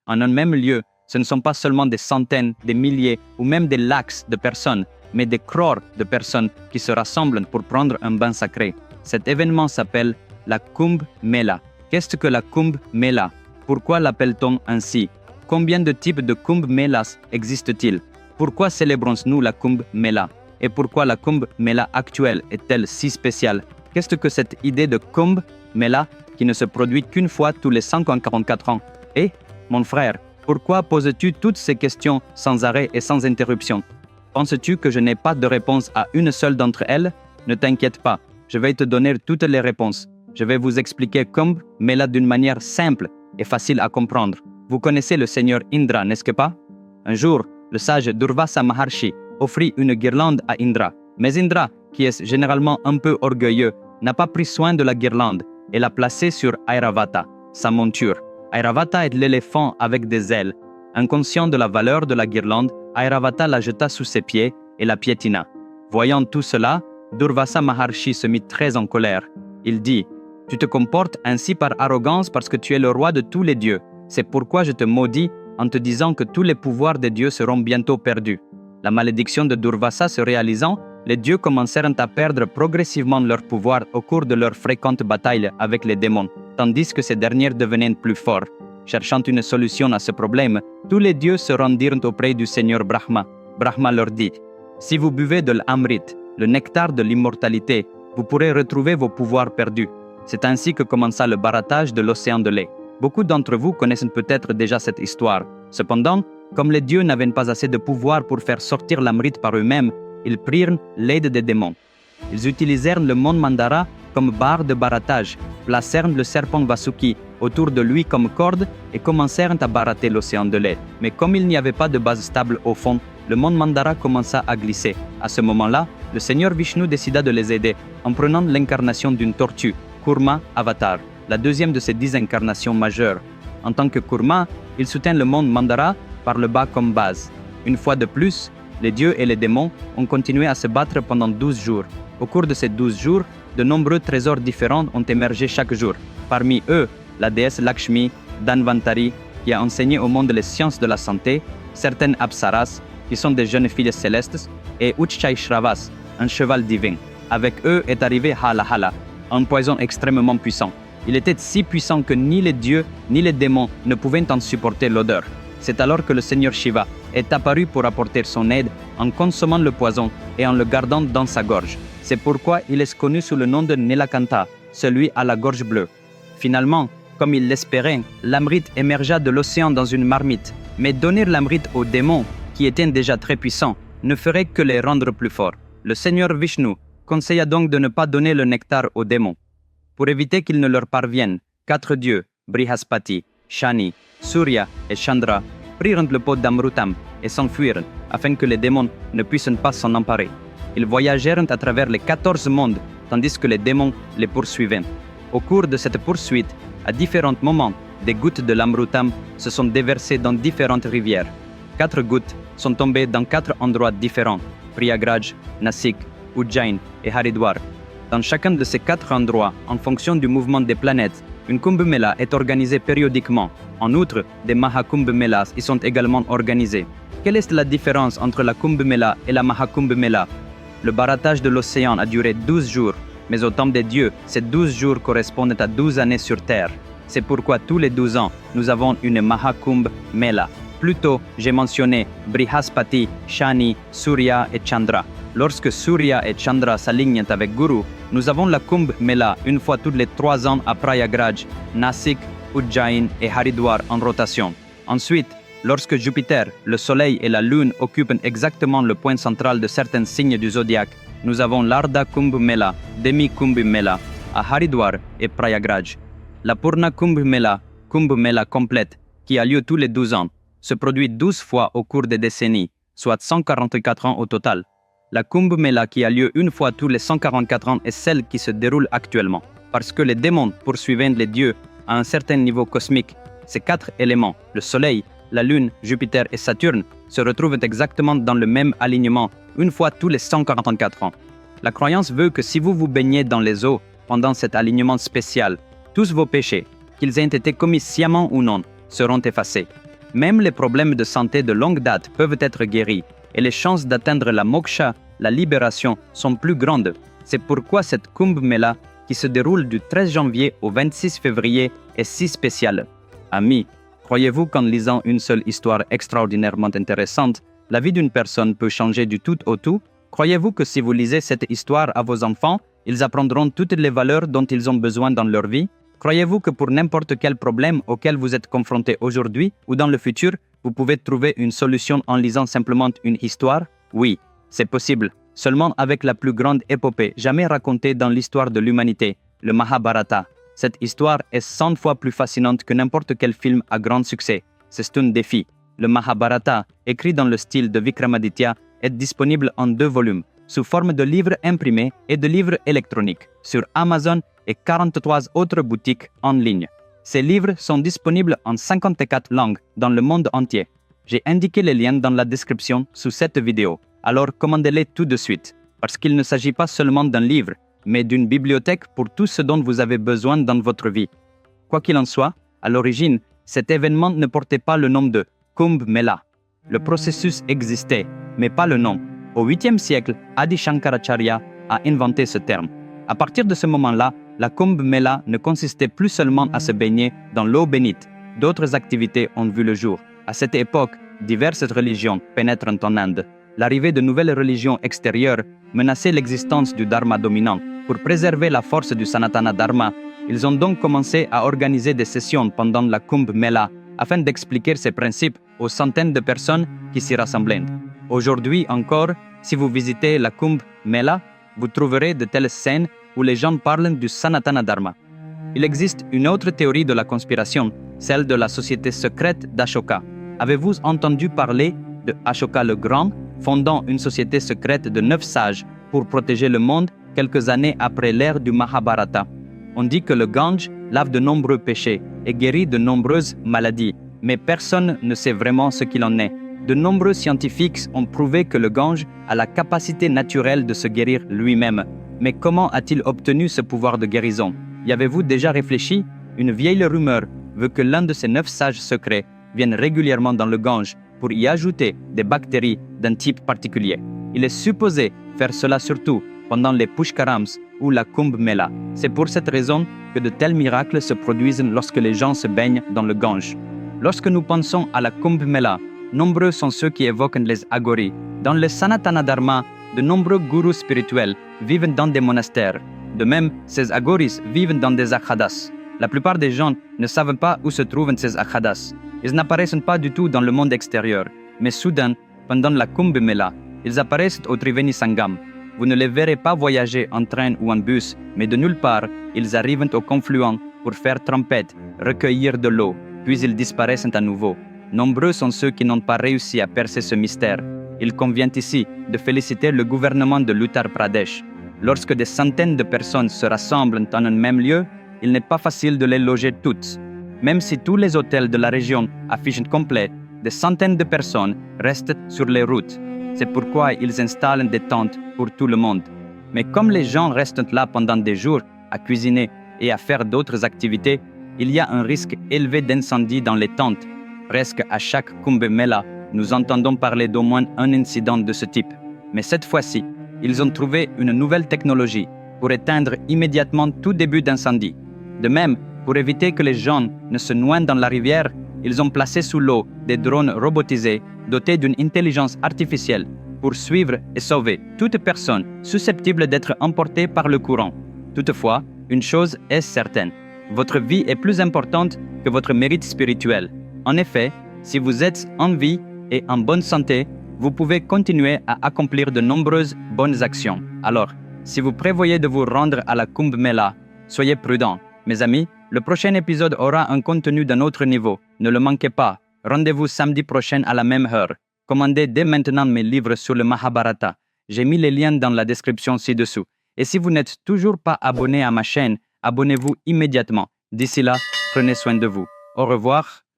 En un même lieu, ce ne sont pas seulement des centaines, des milliers ou même des lakhs de personnes, mais des crores de personnes qui se rassemblent pour prendre un bain sacré. Cet événement s'appelle la Kumbh Mela. Qu'est-ce que la Kumbh Mela? Pourquoi l'appelle-t-on ainsi? Combien de types de Kumbh Melas existent-ils? Pourquoi célébrons-nous la Kumbh Mela? Et pourquoi la Kumbh Mela actuelle est-elle si spéciale? Qu'est-ce que cette idée de Kumbh Mela qui ne se produit qu'une fois tous les 144 ans? Et, mon frère, pourquoi poses-tu toutes ces questions sans arrêt et sans interruption? Penses-tu que je n'ai pas de réponse à une seule d'entre elles? Ne t'inquiète pas, je vais te donner toutes les réponses. Je vais vous expliquer Kumbh Mela d'une manière simple et facile à comprendre. Vous connaissez le seigneur Indra, n'est-ce pas? Un jour, le sage Durvasa Maharshi offrit une guirlande à Indra. Mais Indra, qui est généralement un peu orgueilleux, n'a pas pris soin de la guirlande et l'a placée sur Airavata, sa monture. Airavata est l'éléphant avec des ailes. Inconscient de la valeur de la guirlande, Airavata la jeta sous ses pieds et la piétina. Voyant tout cela, Durvasa Maharshi se mit très en colère. Il dit « Tu te comportes ainsi par arrogance parce que tu es le roi de tous les dieux. C'est pourquoi je te maudis en te disant que tous les pouvoirs des dieux seront bientôt perdus. » La malédiction de Durvasa se réalisant, les dieux commencèrent à perdre progressivement leur pouvoir au cours de leurs fréquentes batailles avec les démons, tandis que ces derniers devenaient plus forts. Cherchant une solution à ce problème, tous les dieux se rendirent auprès du Seigneur Brahma. Brahma leur dit « Si vous buvez de l'amrit, le nectar de l'immortalité, vous pourrez retrouver vos pouvoirs perdus. » C'est ainsi que commença le barattage de l'océan de lait. Beaucoup d'entre vous connaissent peut-être déjà cette histoire. Cependant, comme les dieux n'avaient pas assez de pouvoir pour faire sortir l'amrit par eux-mêmes, ils prirent l'aide des démons. Ils utilisèrent le monde Mandara comme barre de barattage, placèrent le serpent Vasuki autour de lui comme corde et commencèrent à barater l'océan de lait. Mais comme il n'y avait pas de base stable au fond, le monde Mandara commença à glisser. À ce moment-là, le Seigneur Vishnu décida de les aider en prenant l'incarnation d'une tortue, Kurma Avatar, la deuxième de ses 10 incarnations majeures. En tant que Kurma, il soutient le monde Mandara par le bas comme base. Une fois de plus, les dieux et les démons ont continué à se battre pendant 12 jours. Au cours de ces 12 jours, de nombreux trésors différents ont émergé chaque jour. Parmi eux, la déesse Lakshmi, Dhanvantari, qui a enseigné au monde les sciences de la santé, certaines Apsaras, qui sont des jeunes filles célestes, et Uchchaishravas, un cheval divin. Avec eux est arrivé Halahala, un poison extrêmement puissant. Il était si puissant que ni les dieux ni les démons ne pouvaient en supporter l'odeur. C'est alors que le Seigneur Shiva est apparu pour apporter son aide en consommant le poison et en le gardant dans sa gorge. C'est pourquoi il est connu sous le nom de Nilakanta, celui à la gorge bleue. Finalement, comme il l'espérait, l'amrit émergea de l'océan dans une marmite. Mais donner l'amrit aux démons, qui étaient déjà très puissants, ne ferait que les rendre plus forts. Le Seigneur Vishnu conseilla donc de ne pas donner le nectar aux démons. Pour éviter qu'il ne leur parvienne, 4 dieux, Brihaspati, Shani, Surya et Chandra, prirent le pot d'Amrutam et s'enfuirent afin que les démons ne puissent pas s'en emparer. Ils voyagèrent à travers les 14 mondes tandis que les démons les poursuivaient. Au cours de cette poursuite, à différents moments, des gouttes de l'Amrutam se sont déversées dans différentes rivières. 4 gouttes sont tombées dans 4 endroits différents, Prayagraj, Nasik, Ujjain et Haridwar. Dans chacun de ces 4 endroits, en fonction du mouvement des planètes, une Kumbh Mela est organisée périodiquement. En outre, des Mahakumbh Melas y sont également organisés. Quelle est la différence entre la Kumbh Mela et la Mahakumbh Mela? Le barattage de l'océan a duré 12 jours, mais au temps des dieux, ces 12 jours correspondent à 12 années sur Terre. C'est pourquoi tous les 12 ans, nous avons une Mahakumbh Mela. Plus tôt, j'ai mentionné Brihaspati, Shani, Surya et Chandra. Lorsque Surya et Chandra s'alignent avec Guru, nous avons la Kumbh Mela une fois tous les 3 ans à Prayagraj, Nasik, Ujjain et Haridwar en rotation. Ensuite, lorsque Jupiter, le Soleil et la Lune occupent exactement le point central de certains signes du zodiaque, nous avons l'Ardha Kumbh Mela, Demi Kumbh Mela, à Haridwar et Prayagraj. La Purna Kumbh Mela complète, qui a lieu tous les 12 ans, se produit 12 fois au cours des décennies, soit 144 ans au total. La Kumbh Mela qui a lieu une fois tous les 144 ans est celle qui se déroule actuellement. Parce que les démons poursuivant les dieux à un certain niveau cosmique, ces 4 éléments, le Soleil, la Lune, Jupiter et Saturne, se retrouvent exactement dans le même alignement une fois tous les 144 ans. La croyance veut que si vous vous baignez dans les eaux pendant cet alignement spécial, tous vos péchés, qu'ils aient été commis sciemment ou non, seront effacés. Même les problèmes de santé de longue date peuvent être guéris et les chances d'atteindre la moksha, la libération, sont plus grandes. C'est pourquoi cette Kumbh Mela, qui se déroule du 13 janvier au 26 février, est si spéciale. Amis, croyez-vous qu'en lisant une seule histoire extraordinairement intéressante, la vie d'une personne peut changer du tout au tout? Croyez-vous que si vous lisez cette histoire à vos enfants, ils apprendront toutes les valeurs dont ils ont besoin dans leur vie? Croyez-vous que pour n'importe quel problème auquel vous êtes confronté aujourd'hui ou dans le futur, vous pouvez trouver une solution en lisant simplement une histoire? Oui, c'est possible. Seulement avec la plus grande épopée jamais racontée dans l'histoire de l'humanité, le Mahabharata. Cette histoire est 100 fois plus fascinante que n'importe quel film à grand succès. C'est un défi. Le Mahabharata, écrit dans le style de Vikramaditya, est disponible en 2 volumes, sous forme de livres imprimés et de livres électroniques, sur Amazon et 43 autres boutiques en ligne. Ces livres sont disponibles en 54 langues dans le monde entier. J'ai indiqué les liens dans la description sous cette vidéo, alors commandez-les tout de suite, parce qu'il ne s'agit pas seulement d'un livre, mais d'une bibliothèque pour tout ce dont vous avez besoin dans votre vie. Quoi qu'il en soit, à l'origine, cet événement ne portait pas le nom de Kumbh Mela. Le processus existait, mais pas le nom. Au 8e siècle, Adi Shankaracharya a inventé ce terme. À partir de ce moment-là, la Kumbh Mela ne consistait plus seulement à se baigner dans l'eau bénite. D'autres activités ont vu le jour. À cette époque, diverses religions pénètrent en Inde. L'arrivée de nouvelles religions extérieures menaçait l'existence du Dharma dominant. Pour préserver la force du Sanatana Dharma, ils ont donc commencé à organiser des sessions pendant la Kumbh Mela afin d'expliquer ces principes aux centaines de personnes qui s'y rassemblaient. Aujourd'hui encore, si vous visitez la Kumbh Mela, vous trouverez de telles scènes où les gens parlent du Sanatana Dharma. Il existe une autre théorie de la conspiration, celle de la société secrète d'Ashoka. Avez-vous entendu parler de Ashoka le Grand, fondant une société secrète de 9 sages pour protéger le monde quelques années après l'ère du Mahabharata? On dit que le Gange lave de nombreux péchés et guérit de nombreuses maladies, mais personne ne sait vraiment ce qu'il en est. De nombreux scientifiques ont prouvé que le Gange a la capacité naturelle de se guérir lui-même. Mais comment a-t-il obtenu ce pouvoir de guérison? Y avez-vous déjà réfléchi? Une vieille rumeur veut que l'un de ces 9 sages secrets vienne régulièrement dans le Gange pour y ajouter des bactéries d'un type particulier. Il est supposé faire cela surtout pendant les Pushkarams ou la Kumbh Mela. C'est pour cette raison que de tels miracles se produisent lorsque les gens se baignent dans le Gange. Lorsque nous pensons à la Kumbh Mela, nombreux sont ceux qui évoquent les agoris. Dans le Sanatana Dharma, de nombreux gourous spirituels vivent dans des monastères. De même, ces agoris vivent dans des akhadas. La plupart des gens ne savent pas où se trouvent ces akhadas. Ils n'apparaissent pas du tout dans le monde extérieur. Mais soudain, pendant la Kumbh Mela, ils apparaissent au Triveni Sangam. Vous ne les verrez pas voyager en train ou en bus, mais de nulle part, ils arrivent au confluent pour faire trompette, recueillir de l'eau, puis ils disparaissent à nouveau. Nombreux sont ceux qui n'ont pas réussi à percer ce mystère. Il convient ici de féliciter le gouvernement de l'Uttar Pradesh. Lorsque des centaines de personnes se rassemblent en un même lieu, il n'est pas facile de les loger toutes. Même si tous les hôtels de la région affichent complet, des centaines de personnes restent sur les routes. C'est pourquoi ils installent des tentes pour tout le monde. Mais comme les gens restent là pendant des jours à cuisiner et à faire d'autres activités, il y a un risque élevé d'incendie dans les tentes. Presque à chaque Kumbh Mela, nous entendons parler d'au moins un incident de ce type. Mais cette fois-ci, ils ont trouvé une nouvelle technologie pour éteindre immédiatement tout début d'incendie. De même, pour éviter que les gens ne se noient dans la rivière, ils ont placé sous l'eau des drones robotisés dotés d'une intelligence artificielle pour suivre et sauver toute personne susceptible d'être emportée par le courant. Toutefois, une chose est certaine, votre vie est plus importante que votre mérite spirituel. En effet, si vous êtes en vie et en bonne santé, vous pouvez continuer à accomplir de nombreuses bonnes actions. Alors, si vous prévoyez de vous rendre à la Kumbh Mela, soyez prudents. Mes amis, le prochain épisode aura un contenu d'un autre niveau. Ne le manquez pas. Rendez-vous samedi prochain à la même heure. Commandez dès maintenant mes livres sur le Mahabharata. J'ai mis les liens dans la description ci-dessous. Et si vous n'êtes toujours pas abonné à ma chaîne, abonnez-vous immédiatement. D'ici là, prenez soin de vous. Au revoir.